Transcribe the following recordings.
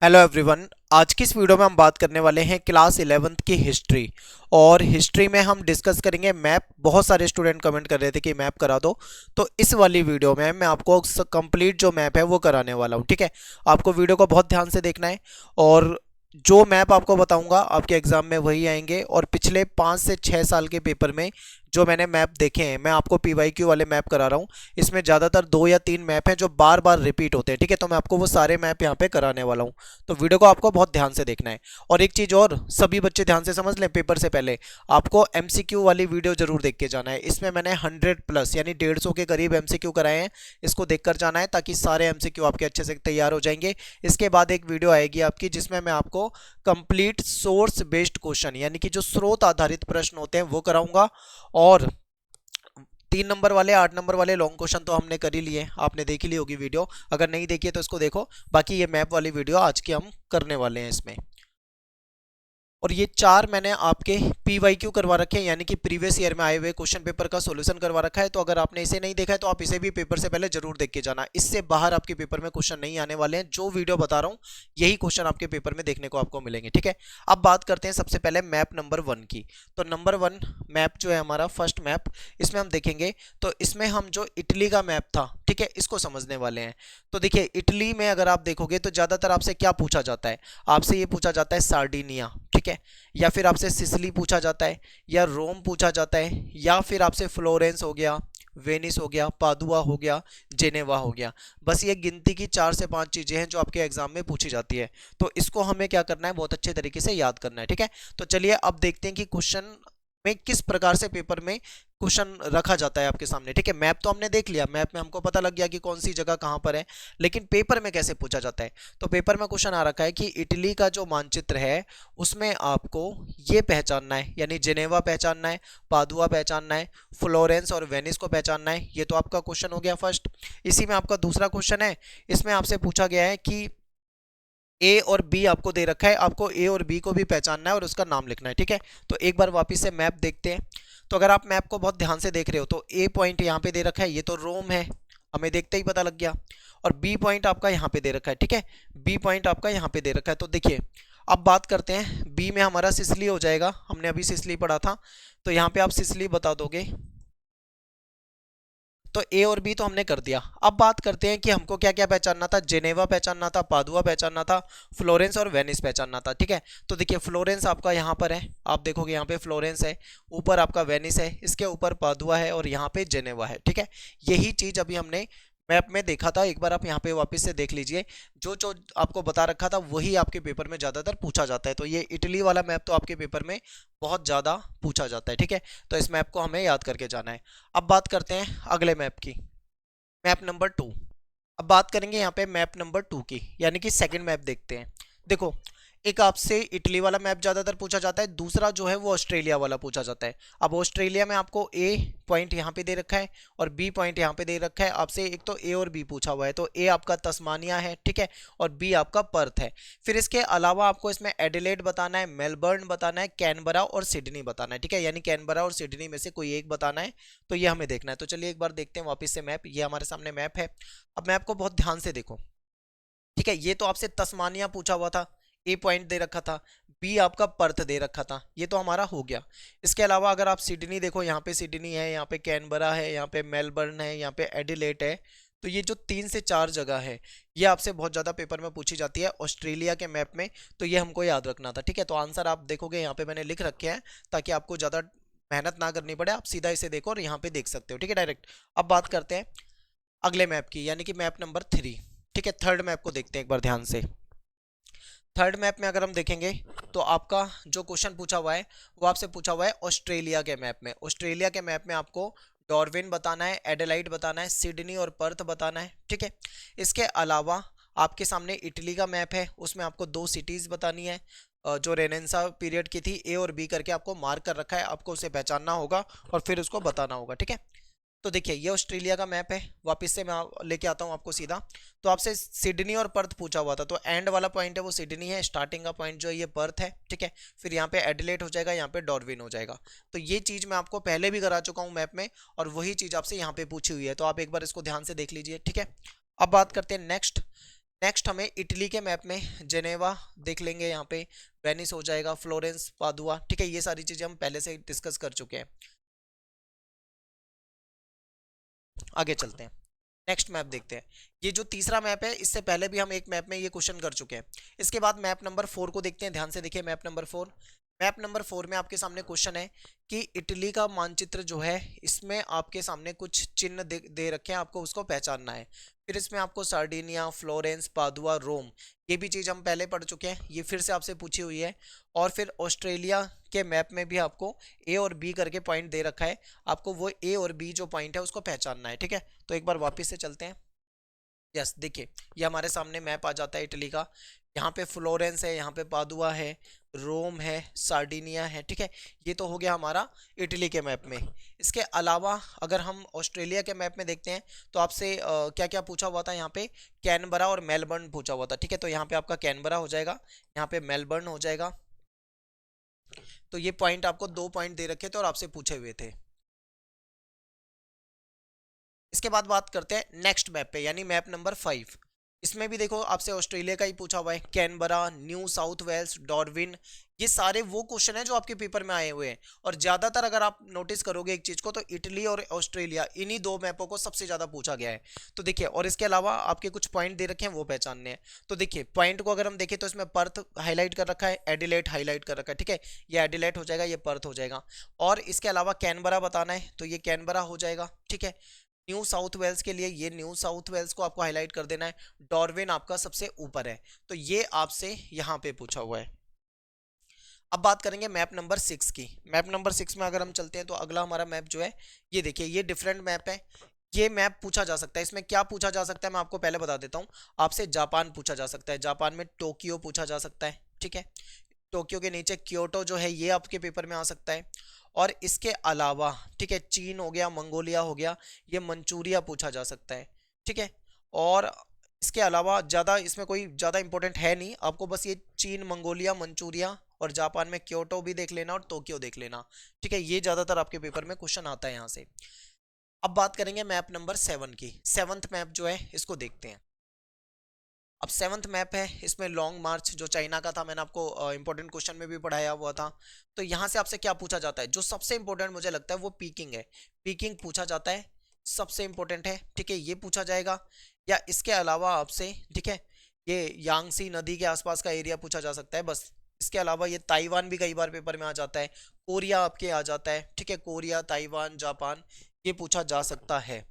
Hello everyone. आज की इस वीडियो में हम बात करने वाले हैं क्लास 11th की हिस्ट्री। और हिस्ट्री में हम डिस्कस करेंगे मैप। बहुत सारे स्टूडेंट कमेंट कर रहे थे कि मैप करा दो, तो इस वाली वीडियो में मैं आपको कंप्लीट जो मैप है वो कराने वाला हूँ। ठीक है, आपको वीडियो को बहुत ध्यान से देखना है। और जो मैप आपको बताऊंगा आपके एग्जाम में वही आएंगे। और पिछले 5 से 6 साल के पेपर में जो मैंने मैप देखे हैं, मैं आपको पीवाईक्यू वाले मैप करा रहा हूँ। इसमें ज़्यादातर 2 या 3 मैप हैं जो बार बार रिपीट होते हैं। ठीक है, तो मैं आपको वो सारे मैप यहाँ पे कराने वाला हूँ। तो वीडियो को आपको बहुत ध्यान से देखना है। और एक चीज़ और, सभी बच्चे ध्यान से समझ लें, पेपर से पहले आपको एमसीक्यू वाली वीडियो जरूर देख के जाना है। इसमें मैंने 100 प्लस यानी 150 के करीब एमसीक्यू कराए हैं। इसको देखकर जाना है ताकि सारे एमसीक्यू आपके अच्छे से तैयार हो जाएंगे। इसके बाद एक वीडियो आएगी आपकी जिसमें मैं आपको कंप्लीट सोर्स बेस्ड क्वेश्चन यानी कि जो स्रोत आधारित प्रश्न होते हैं वो कराऊंगा। और 3 नंबर वाले 8 नंबर वाले लॉन्ग क्वेश्चन तो हमने कर ही लिए, आपने देख ही ली होगी वीडियो। अगर नहीं देखी है तो इसको देखो। बाकी ये मैप वाली वीडियो आज की हम करने वाले हैं इसमें। और ये 4 मैंने आपके पीवाईक्यू करवा रखे हैं, यानी कि प्रीवियस ईयर में आए हुए क्वेश्चन पेपर का सॉल्यूशन करवा रखा है। तो अगर आपने इसे नहीं देखा है तो आप इसे भी पेपर से पहले जरूर देख के जाना। इससे बाहर आपके पेपर में क्वेश्चन नहीं आने वाले हैं। जो वीडियो बता रहा हूँ यही क्वेश्चन आपके पेपर में देखने को आपको मिलेंगे। ठीक है, अब बात करते हैं सबसे पहले मैप नंबर 1 की। तो नंबर 1 मैप जो है हमारा फर्स्ट मैप, इसमें हम देखेंगे तो इसमें हम जो इटली का मैप था, ठीक है, इसको समझने वाले हैं। तो देखिए, इटली में अगर आप देखोगे तो ज्यादातर आपसे क्या पूछा जाता है, आपसे ये पूछा जाता है सार्डिनिया, ठीक है, या फिर आपसे सिसिली पूछा जाता है, या रोम पूछा जाता है, या फिर आपसे फ्लोरेंस हो गया, वेनिस हो गया, पादुआ हो गया, जेनेवा हो गया। बस ये गिनती की 4 से 5 चीजें हैं जो आपके एग्जाम में पूछी जाती है। तो इसको हमें क्या करना है, बहुत अच्छे तरीके से याद करना है। ठीक है, तो चलिए अब देखते हैं कि क्वेश्चन में किस प्रकार से पेपर में क्वेश्चन रखा जाता है आपके सामने। ठीक है, मैप तो हमने देख लिया, मैप में हमको पता लग गया कि कौन सी जगह कहां पर है, लेकिन पेपर में कैसे पूछा जाता है। तो पेपर में क्वेश्चन आ रखा है कि इटली का जो मानचित्र है उसमें आपको ये पहचानना है, यानी जेनेवा पहचानना है, पादुआ पहचानना है, फ्लोरेंस और वेनिस को पहचानना है। ये तो आपका क्वेश्चन हो गया फर्स्ट। इसी में आपका दूसरा क्वेश्चन है, इसमें आपसे पूछा गया है कि ए और बी आपको दे रखा है, आपको ए और बी को भी पहचानना है और उसका नाम लिखना है। ठीक है, तो एक बार वापस से मैप देखते हैं। तो अगर आप मैप को बहुत ध्यान से देख रहे हो तो ए पॉइंट यहाँ पे दे रखा है, ये तो रोम है, हमें देखते ही पता लग गया। और बी पॉइंट आपका यहाँ पे दे रखा है, ठीक है, बी पॉइंट आपका यहाँ पे दे रखा है। तो देखिए, अब बात करते हैं, बी में हमारा सिसली हो जाएगा, हमने अभी सिसली पढ़ा था, तो यहाँ पे आप सिसली बता दोगे। तो ए और बी तो हमने कर दिया। अब बात करते हैं कि हमको क्या क्या पहचानना था, जेनेवा पहचानना था, पादुआ पहचानना था, फ्लोरेंस और वेनिस पहचानना था। ठीक है, तो देखिए फ्लोरेंस आपका यहाँ पर है, आप देखोगे यहाँ पे फ्लोरेंस है, ऊपर आपका वेनिस है, इसके ऊपर पादुआ है और यहाँ पे जेनेवा है। ठीक है, यही चीज अभी हमने मैप में देखा था। एक बार आप यहाँ पे वापस से देख लीजिए, जो जो आपको बता रखा था वही आपके पेपर में ज्यादातर पूछा जाता है। तो ये इटली वाला मैप तो आपके पेपर में बहुत ज्यादा पूछा जाता है। ठीक है, तो इस मैप को हमें याद करके जाना है। अब बात करते हैं अगले मैप की, मैप नंबर 2। अब बात करेंगे यहाँ पे मैप नंबर 2 की, यानी कि सेकंड मैप देखते हैं। देखो, एक आपसे इटली वाला मैप ज्यादातर पूछा जाता है, दूसरा जो है वो ऑस्ट्रेलिया वाला पूछा जाता है। अब ऑस्ट्रेलिया में आपको ए पॉइंट यहाँ पे दे रखा है और बी पॉइंट यहाँ पे दे रखा है। आपसे एक तो ए और बी पूछा हुआ है, तो ए आपका तस्मानिया है, ठीक है, और बी आपका पर्थ है। फिर इसके अलावा आपको इसमें एडिलेड बताना है, मेलबर्न बताना है, कैनबरा और सिडनी बताना है। ठीक है, यानी कैनबरा और सिडनी में से कोई एक बताना है, तो ये हमें देखना है। तो चलिए एक बार देखते हैं वापस से मैप, ये हमारे सामने मैप है। अब मैप को बहुत ध्यान से देखो। ठीक है, ये तो आपसे तस्मानिया पूछा हुआ था, ए पॉइंट दे रखा था, बी आपका पर्थ दे रखा था, ये तो हमारा हो गया। इसके अलावा अगर आप सिडनी देखो, यहाँ पे सिडनी है, यहाँ पे कैनबरा है, यहाँ पे मेलबर्न है, यहाँ पे एडिलेट है। तो ये जो 3 से 4 जगह है ये आपसे बहुत ज़्यादा पेपर में पूछी जाती है ऑस्ट्रेलिया के मैप में, तो ये हमको याद रखना था। ठीक है, तो आंसर आप देखोगे यहाँ पे मैंने लिख रखे हैं ताकि आपको ज़्यादा मेहनत ना करनी पड़े, आप सीधा इसे देखो और यहाँ पे देख सकते हो। ठीक है, डायरेक्ट। अब बात करते हैं अगले मैप की, यानी कि मैप नंबर 3। ठीक है, थर्ड मैप को देखते हैं एक बार ध्यान से। थर्ड मैप में अगर हम देखेंगे तो आपका जो क्वेश्चन पूछा हुआ है वो आपसे पूछा हुआ है ऑस्ट्रेलिया के मैप में। ऑस्ट्रेलिया के मैप में आपको डॉर्विन बताना है, एडेलाइड बताना है, सिडनी और पर्थ बताना है। ठीक है, इसके अलावा आपके सामने इटली का मैप है, उसमें आपको 2 सिटीज बतानी है जो रेनेसा पीरियड की थी, ए और बी करके आपको मार्क कर रखा है, आपको उसे पहचानना होगा और फिर उसको बताना होगा। ठीक है, तो देखिए ये ऑस्ट्रेलिया का मैप है, वापस से मैं लेके आता हूँ आपको सीधा। तो आपसे सिडनी और पर्थ पूछा हुआ था, तो एंड वाला पॉइंट है वो सिडनी है, स्टार्टिंग का पॉइंट जो है ये पर्थ है। ठीक है, फिर यहाँ पे एडिलेट हो जाएगा, यहाँ पे डॉर्विन हो जाएगा। तो ये चीज मैं आपको पहले भी करा चुका हूँ मैप में, और वही चीज आपसे यहाँ पे पूछी हुई है, तो आप एक बार इसको ध्यान से देख लीजिए। ठीक है, अब बात करते हैं नेक्स्ट, नेक्स्ट हमें इटली के मैप में जेनेवा देख लेंगे, यहाँ पे वेनिस हो जाएगा, फ्लोरेंस, पादुआ, ठीक है, ये सारी चीजें हम पहले से डिस्कस कर चुके हैं। आगे चलते हैं, नेक्स्ट मैप देखते हैं। ये जो तीसरा मैप है, इससे पहले भी हम एक मैप में ये क्वेश्चन कर चुके हैं। इसके बाद मैप नंबर 4 को देखते हैं, ध्यान से देखिए मैप नंबर 4। मैप नंबर 4 में आपके सामने क्वेश्चन है कि इटली का मानचित्र जो है, इसमें आपके सामने कुछ चिन्ह दे रखे हैं, आपको उसको पहचानना है। फिर इसमें आपको सार्डिनिया, फ्लोरेंस, पादुआ, रोम, ये भी चीज़ हम पहले पढ़ चुके हैं, ये फिर से आपसे पूछी हुई है। और फिर ऑस्ट्रेलिया के मैप में भी आपको ए और बी करके पॉइंट दे रखा है, आपको वो ए और बी जो पॉइंट है उसको पहचानना है, ठीक है। तो एक बार वापस से चलते हैं। यस, देखिए ये हमारे सामने मैप आ जाता है इटली का। यहाँ पे फ्लोरेंस है, यहाँ पे पादुआ है, रोम है, सार्डिनिया है, ठीक है। ये तो हो गया हमारा इटली के मैप में। इसके अलावा अगर हम ऑस्ट्रेलिया के मैप में देखते हैं तो आपसे क्या क्या पूछा हुआ था, यहाँ पे कैनबरा और मेलबर्न पूछा हुआ था, ठीक है। तो यहाँ पे आपका कैनबरा हो जाएगा, यहाँ पे मेलबर्न हो जाएगा। तो ये पॉइंट आपको 2 पॉइंट दे रखे थे और आपसे पूछे हुए थे। इसके बाद बात करते हैं नेक्स्ट मैप पे, यानी मैप नंबर 5। इसमें भी देखो आपसे ऑस्ट्रेलिया का ही पूछा हुआ है, Canberra, New South Wales, Darwin, ये सारे वो क्वेश्चन हैं जो आपके पेपर में आए हुए हैं। और ज्यादातर अगर आप नोटिस करोगे एक चीज को, तो इटली और ऑस्ट्रेलिया, इन्हीं 2 मैपों को सबसे ज्यादा पूछा गया है। तो देखिए, और इसके अलावा आपके कुछ पॉइंट दे रखे हैं, वो पहचानने हैं। तो देखिए पॉइंट को अगर हम देखें तो इसमें पर्थ हाईलाइट कर रखा है, एडिलेट हाईलाइट कर रखा है, ठीक है। ये एडिलेट हो जाएगा, ये पर्थ हो जाएगा। और इसके अलावा कैनबरा बताना है, तो ये कैनबरा हो जाएगा, ठीक है। न्यू साउथ वेल्स के लिए ये न्यू साउथ वेल्स को आपको हाईलाइट कर देना है। डार्विन आपका सबसे ऊपर है, तो ये आपसे यहाँ पे पूछा हुआ है। अब बात करेंगे मैप नंबर 6 की। मैप नंबर 6 में अगर हम चलते हैं तो अगला हमारा मैप जो है, ये देखिए, ये डिफरेंट मैप है। ये मैप पूछा जा सकता है, इसमें क्या पूछा जा सकता है मैं आपको पहले बता देता हूँ। आपसे जापान पूछा जा सकता है, जापान में टोक्यो पूछा जा सकता है, ठीक है। टोक्यो के नीचे क्योटो जो है, ये आपके पेपर में आ सकता है। और इसके अलावा, ठीक है, चीन हो गया, मंगोलिया हो गया, ये मंचूरिया पूछा जा सकता है, ठीक है। और इसके अलावा ज़्यादा इसमें कोई ज़्यादा इंपॉर्टेंट है नहीं, आपको बस ये चीन, मंगोलिया, मंचूरिया और जापान में क्योटो भी देख लेना और टोक्यो देख लेना, ठीक है। ये ज़्यादातर आपके पेपर में क्वेश्चन आता है यहाँ से। अब बात करेंगे मैप नंबर 7 की। 7th मैप जो है, इसको देखते हैं। अब 7th मैप है, इसमें लॉन्ग मार्च जो चाइना का था, मैंने आपको इंपॉर्टेंट क्वेश्चन में भी पढ़ाया हुआ था। तो यहाँ से आपसे क्या पूछा जाता है, जो सबसे इंपॉर्टेंट मुझे लगता है वो पीकिंग है। पीकिंग पूछा जाता है, सबसे इंपॉर्टेंट है, ठीक है, ये पूछा जाएगा। या इसके अलावा आपसे, ठीक है, ये यांगसी नदी के आसपास का एरिया पूछा जा सकता है, बस। इसके अलावा ये ताइवान भी कई बार पेपर में आ जाता है, कोरिया आपके आ जाता है, ठीक है, कोरिया, ताइवान, जापान, ये पूछा जा सकता है।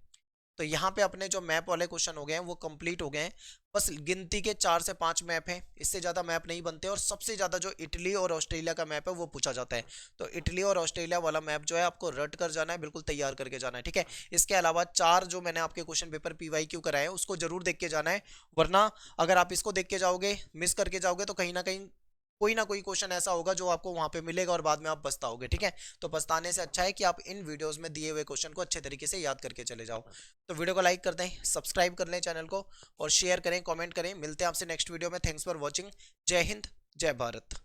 तो यहाँ पे अपने जो मैप वाले क्वेश्चन हो गए हैं वो कंप्लीट हो गए हैं। बस गिनती के 4 से 5 मैप हैं, इससे ज़्यादा मैप नहीं बनते। और सबसे ज़्यादा जो इटली और ऑस्ट्रेलिया का मैप है वो पूछा जाता है। तो इटली और ऑस्ट्रेलिया वाला मैप जो है आपको रट कर जाना है, बिल्कुल तैयार करके जाना है, ठीक है। इसके अलावा 4 जो मैंने आपके क्वेश्चन पेपर PYQ कराए हैं उसको जरूर देख के जाना है, वरना अगर आप इसको देख के जाओगे, मिस करके जाओगे, तो कहीं ना कहीं कोई ना कोई क्वेश्चन ऐसा होगा जो आपको वहां पे मिलेगा और बाद में आप पछताओगे, ठीक है। तो पछताने से अच्छा है कि आप इन वीडियोस में दिए हुए क्वेश्चन को अच्छे तरीके से याद करके चले जाओ। तो वीडियो को लाइक कर दें, सब्सक्राइब कर लें चैनल को, और शेयर करें, कमेंट करें। मिलते हैं आपसे नेक्स्ट वीडियो में। Thanks for watching. जय हिंद, जय भारत।